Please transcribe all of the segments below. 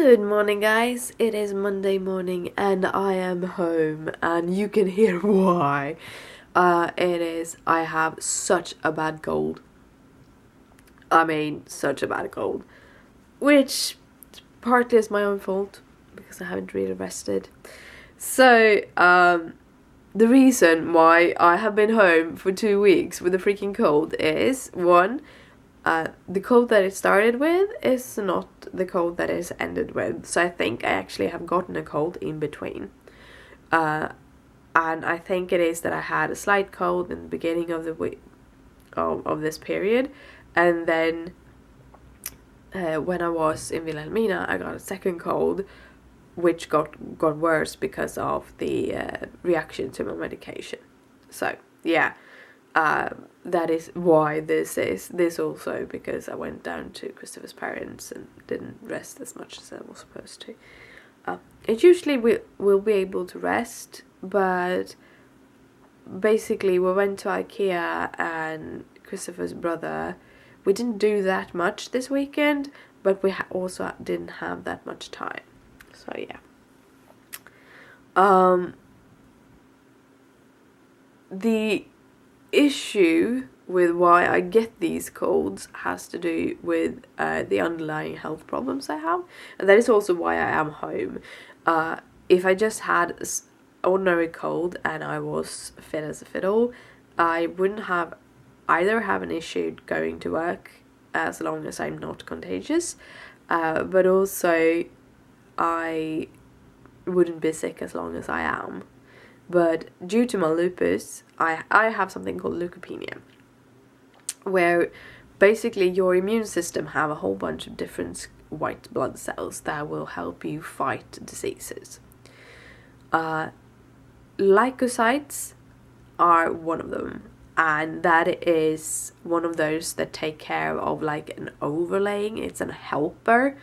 Good morning, guys. It is Monday morning and I am home, and you can hear why. I have such a bad cold. I mean, such a bad cold. Which partly is my own fault because I haven't really rested. So, the reason why I have been home for 2 weeks with a freaking cold is one, the cold that it started with is not the cold that it's ended with. So I think I actually have gotten a cold in between. And I think it is that I had a slight cold in the beginning of the week of this period. And then when I was in Wilhelmina, I got a second cold, which got worse because of the reaction to my medication. So, yeah. That is why this also because I went down to Christopher's parents and didn't rest as much as I was supposed to. It usually will be able to rest, but basically we went to IKEA and Christopher's brother. We didn't do that much this weekend, but we also didn't have that much time. So yeah. The issue with why I get these colds has to do with the underlying health problems I have, and that is also why I am home. If I just had an ordinary cold and I was fit as a fiddle, I wouldn't have an issue going to work as long as I'm not contagious, but also I wouldn't be sick as long as I am. But due to my lupus, I have something called leukopenia, where basically your immune system have a whole bunch of different white blood cells that will help you fight diseases. Leukocytes are one of them, and that is one of those that take care of like an overlaying. It's a helper.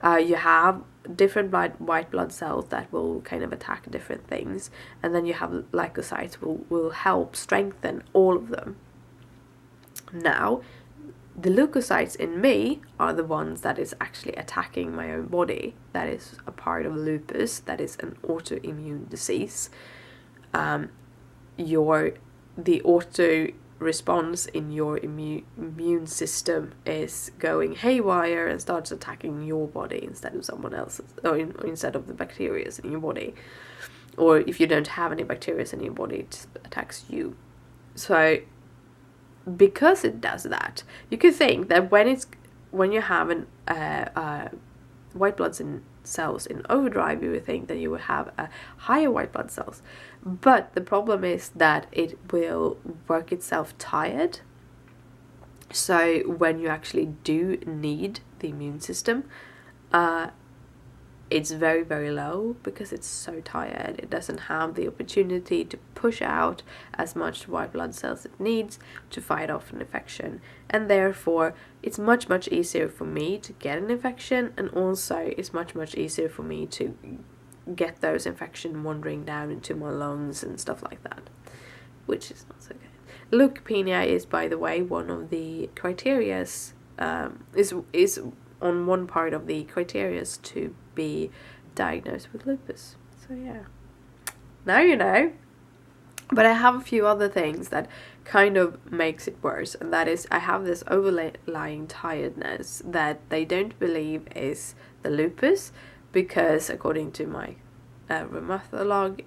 You have different white blood cells that will kind of attack different things, and then you have leukocytes will help strengthen all of them. Now, the leukocytes in me are the ones that is actually attacking my own body. That is a part of lupus. That is an autoimmune disease. The auto response in your immune system is going haywire and starts attacking your body instead of someone else's, or instead of the bacteria in your body. Or if you don't have any bacteria in your body, it attacks you. So because it does that, you could think that when you have white blood cells in overdrive, you would think that you would have a higher white blood cells. But the problem is that it will work itself tired. So when you actually do need the immune system, it's very, very low because it's so tired. It doesn't have the opportunity to push out as much white blood cells it needs to fight off an infection. And therefore, it's much, much easier for me to get an infection, and also it's much, much easier for me to get those infections wandering down into my lungs and stuff like that, which is not so good. Leukopenia is, by the way, one of the criterias, is on one part of the criterias to be diagnosed with lupus. So yeah, now you know. But I have a few other things that kind of makes it worse, and that is I have this overlying tiredness that they don't believe is the lupus, because according to my rheumatologist,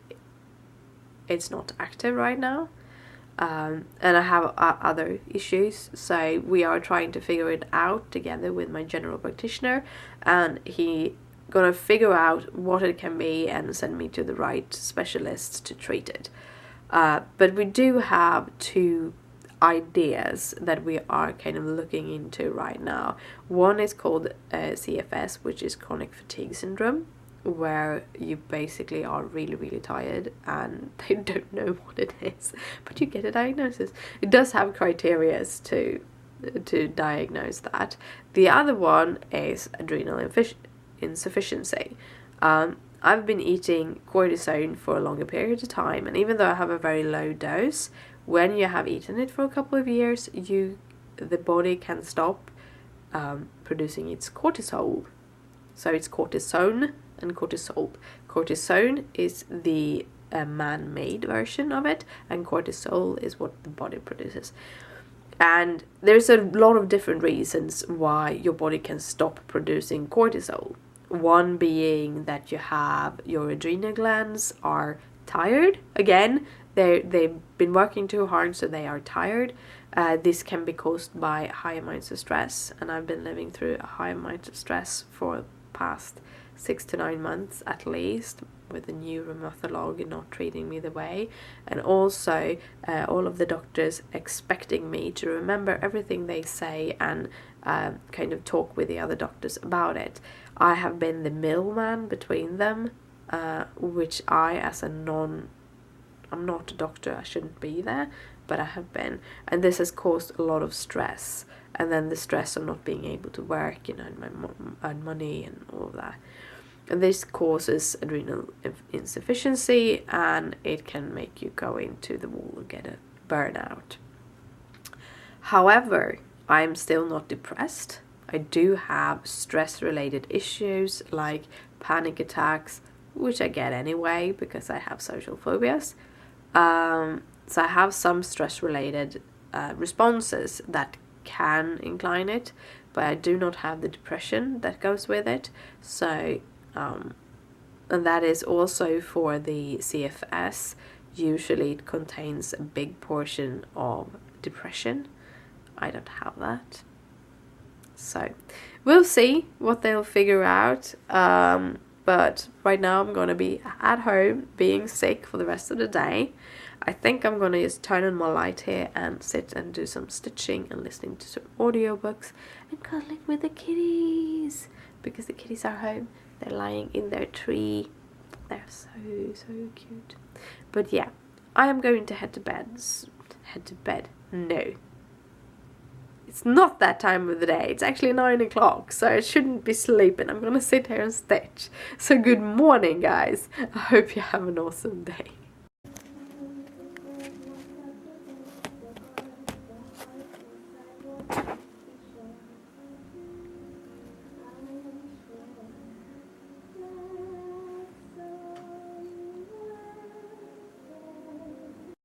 it's not active right now. And I have other issues, so we are trying to figure it out together with my general practitioner, and he gonna figure out what it can be and send me to the right specialists to treat it. But we do have two ideas that we are kind of looking into right now. One is called CFS, which is chronic fatigue syndrome, where you basically are really, really tired and they don't know what it is, but you get a diagnosis. It does have criteria to diagnose that. The other one is adrenal insufficiency. I've been eating cortisone for a longer period of time, and even though I have a very low dose, when you have eaten it for a couple of years, the body can stop producing its cortisol. So it's cortisone and cortisol. Cortisone is the man-made version of it, and cortisol is what the body produces. And there's a lot of different reasons why your body can stop producing cortisol. One being that you have your adrenal glands are tired. Again, they've been working too hard, so they are tired. This can be caused by high amounts of stress, and I've been living through a high amount of stress for the past 6 to 9 months at least, with the new rheumatologist not treating me the way, and also all of the doctors expecting me to remember everything they say and kind of talk with the other doctors about it. I have been the middleman between them, which I'm not a doctor, I shouldn't be there, but I have been, and this has caused a lot of stress, and then the stress of not being able to work, and earn money and all of that. And this causes adrenal insufficiency, and it can make you go into the wall and get a burnout. However, I'm still not depressed. I do have stress-related issues like panic attacks, which I get anyway because I have social phobias. So I have some stress-related responses that can incline it, but I do not have the depression that goes with it. So and that is also for the CFS. Usually it contains a big portion of depression. I don't have that. So we'll see what they'll figure out. But right now I'm going to be at home being sick for the rest of the day. I think I'm going to just turn on my light here and sit and do some stitching and listening to some audiobooks and cuddling with the kitties, because the kitties are home. They're lying in their tree. They're so cute. But yeah, I am going to head to bed. No. It's not that time of the day. It's actually 9 o'clock, so I shouldn't be sleeping. I'm going to sit here and stitch. So good morning, guys. I hope you have an awesome day.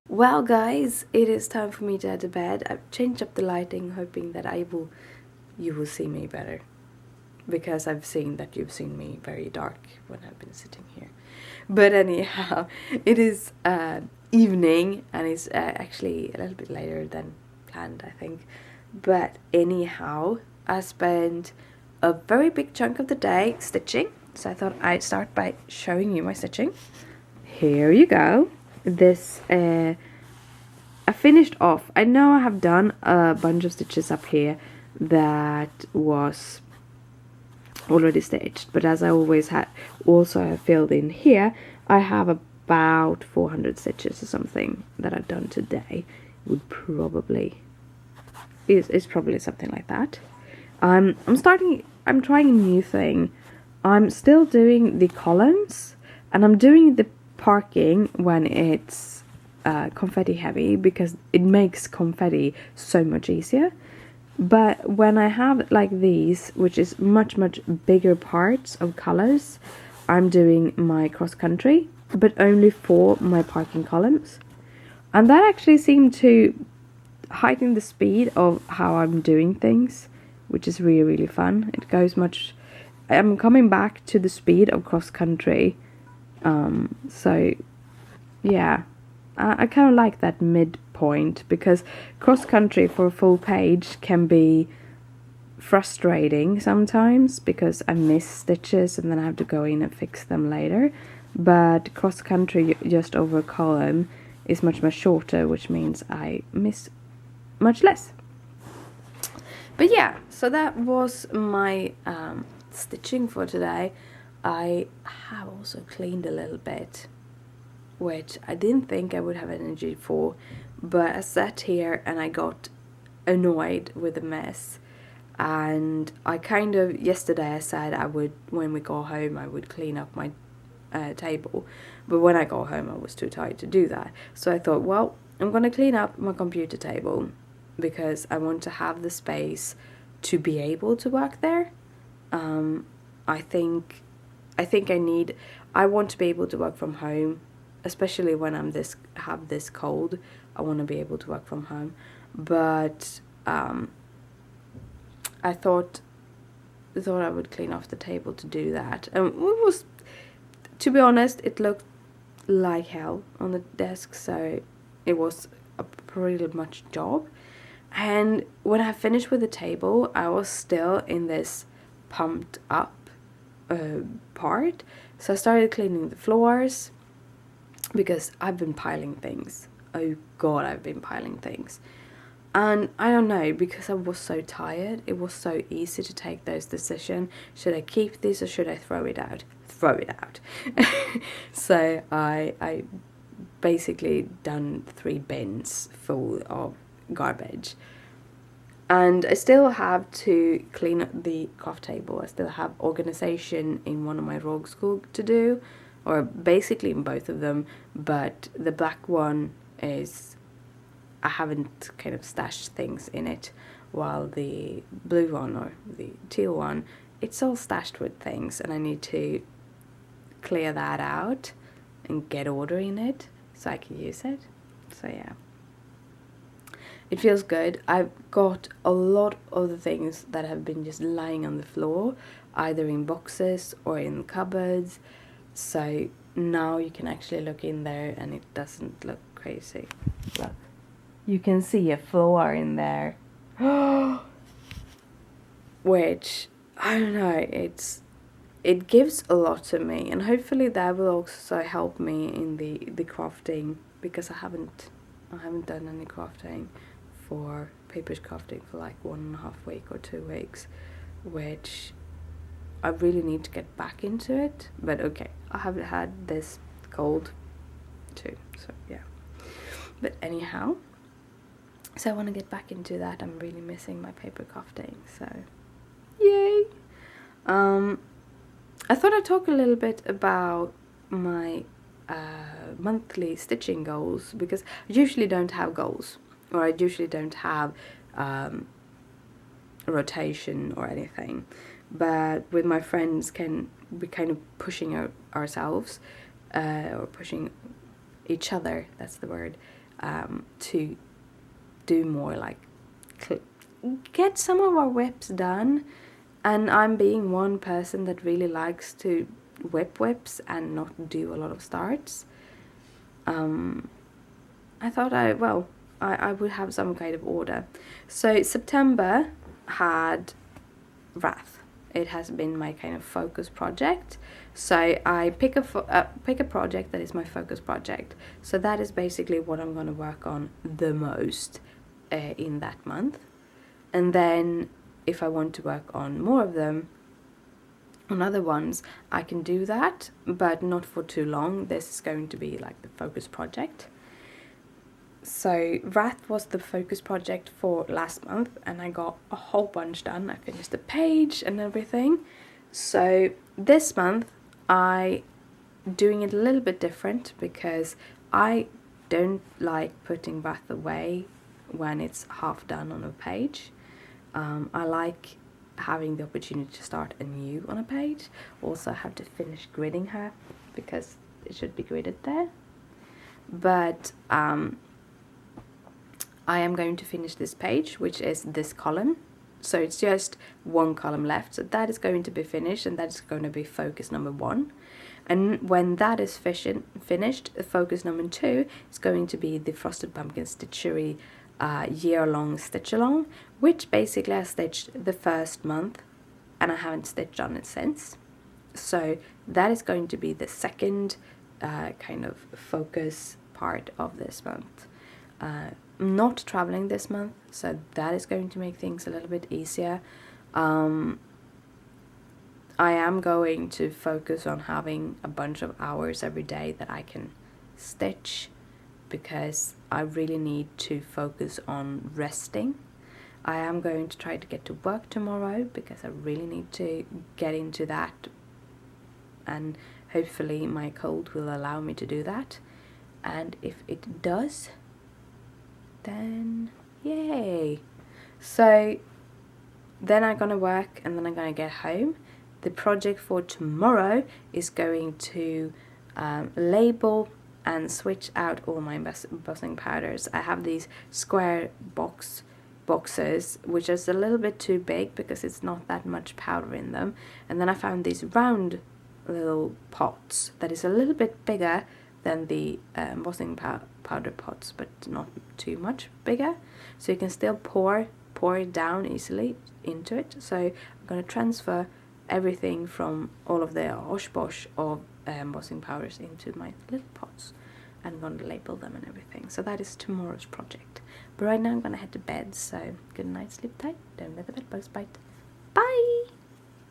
Well, guys, it is time for me to head to bed. I've changed up the lighting, hoping that you will see me better, because I've seen that you've seen me very dark when I've been sitting here. But anyhow, it is evening, and it's actually a little bit later than planned, I think. But anyhow, I spent a very big chunk of the day stitching, so I thought I'd start by showing you my stitching. Here you go. This I finished off. I know I have done a bunch of stitches up here that was already stitched, but as I always had also filled in here, I have about 400 stitches or something that I've done today. Would probably is probably something like that. I'm trying a new thing. I'm still doing the columns, and I'm doing the parking when it's confetti heavy, because it makes confetti so much easier. But when I have like these, which is much bigger parts of colors, I'm doing my cross country, but only for my parking columns, and that actually seemed to heighten the speed of how I'm doing things, which is really fun. It goes much. I'm coming back to the speed of cross country. So yeah, I kind of like that midpoint, because cross country for a full page can be frustrating sometimes, because I miss stitches and then I have to go in and fix them later. But cross country just over a column is much shorter, which means I miss much less. But yeah, so that was my stitching for today. I have also cleaned a little bit, which I didn't think I would have energy for, but I sat here and I got annoyed with the mess. And I kind of, yesterday I said I would, when we go home, I would clean up my table, but when I got home I was too tired to do that. So I thought, well, I'm gonna clean up my computer table, because I want to have the space to be able to work there. I think I want to be able to work from home, especially when have this cold. I want to be able to work from home, but I thought I would clean off the table to do that. And it was, to be honest, it looked like hell on the desk, so it was a pretty much job. And when I finished with the table, I was still in this pumped up part. So I started cleaning the floors because I've been piling things. Oh god, I've been piling things. And I don't know, because I was so tired, it was so easy to take those decisions. Should I keep this or should I throw it out? Throw it out. So I basically done 3 bins full of garbage. And I still have to clean up the craft table. I still have organization in one of my rogue school to do, or basically in both of them, but the black one is, I haven't kind of stashed things in it, while the blue one or the teal one, it's all stashed with things, and I need to clear that out and get order in it so I can use it. So yeah. It feels good. I've got a lot of the things that have been just lying on the floor, either in boxes or in cupboards. So now you can actually look in there and it doesn't look crazy. Look. You can see a floor in there. Which, I don't know, it gives a lot to me, and hopefully that will also help me in the crafting, because I haven't done any crafting for papers crafting for like 1.5 weeks or 2 weeks, which I really need to get back into it. But okay, I haven't had this cold too, so yeah. But anyhow, so I want to get back into that. I'm really missing my paper crafting, so yay. I thought I'd talk a little bit about my monthly stitching goals, because I usually don't have goals, or I usually don't have a rotation or anything. But with my friends, we're kind of pushing ourselves, or pushing each other, that's the word, to do more, like get some of our whips done. And I'm being one person that really likes to whips and not do a lot of starts. I thought I would have some kind of order. So September had Wrath. It has been my kind of focus project. So I pick a project that is my focus project. So that is basically what I'm going to work on the most in that month. And then if I want to work on more of them, on other ones, I can do that, but not for too long. This is going to be like the focus project. So Wrath was the focus project for last month, and I got a whole bunch done. I finished the page and everything. So this month I doing it a little bit different, because I don't like putting Wrath away when it's half done on a page. I like having the opportunity to start anew on a page. Also, I have to finish gridding her, because it should be gridded there. But I am going to finish this page, which is this column. So it's just one column left. So that is going to be finished, and that is going to be focus number 1. And when that is finished, focus number 2 is going to be the Frosted Pumpkin Stitchery year-long stitch-along, which basically I stitched the first month and I haven't stitched on it since. So that is going to be the second kind of focus part of this month. I'm not traveling this month, so that is going to make things a little bit easier. I am going to focus on having a bunch of hours every day that I can stitch, because I really need to focus on resting. I am going to try to get to work tomorrow, because I really need to get into that, and hopefully my cold will allow me to do that. And if it does, then yay. So then I'm gonna work, and then I'm gonna get home. the project for tomorrow is going to label and switch out all my embossing powders. I have these square boxes, which is a little bit too big because it's not that much powder in them. And then I found these round little pots that is a little bit bigger than the embossing powder pots, but not too much bigger. So you can still pour it down easily into it. So I'm going to transfer everything from all of the osh-bosh of embossing powders into my little pots. I'm going to label them and everything. So that is tomorrow's project. But right now I'm going to head to bed, so good night, sleep tight, don't let the bed bugs bite. Bye!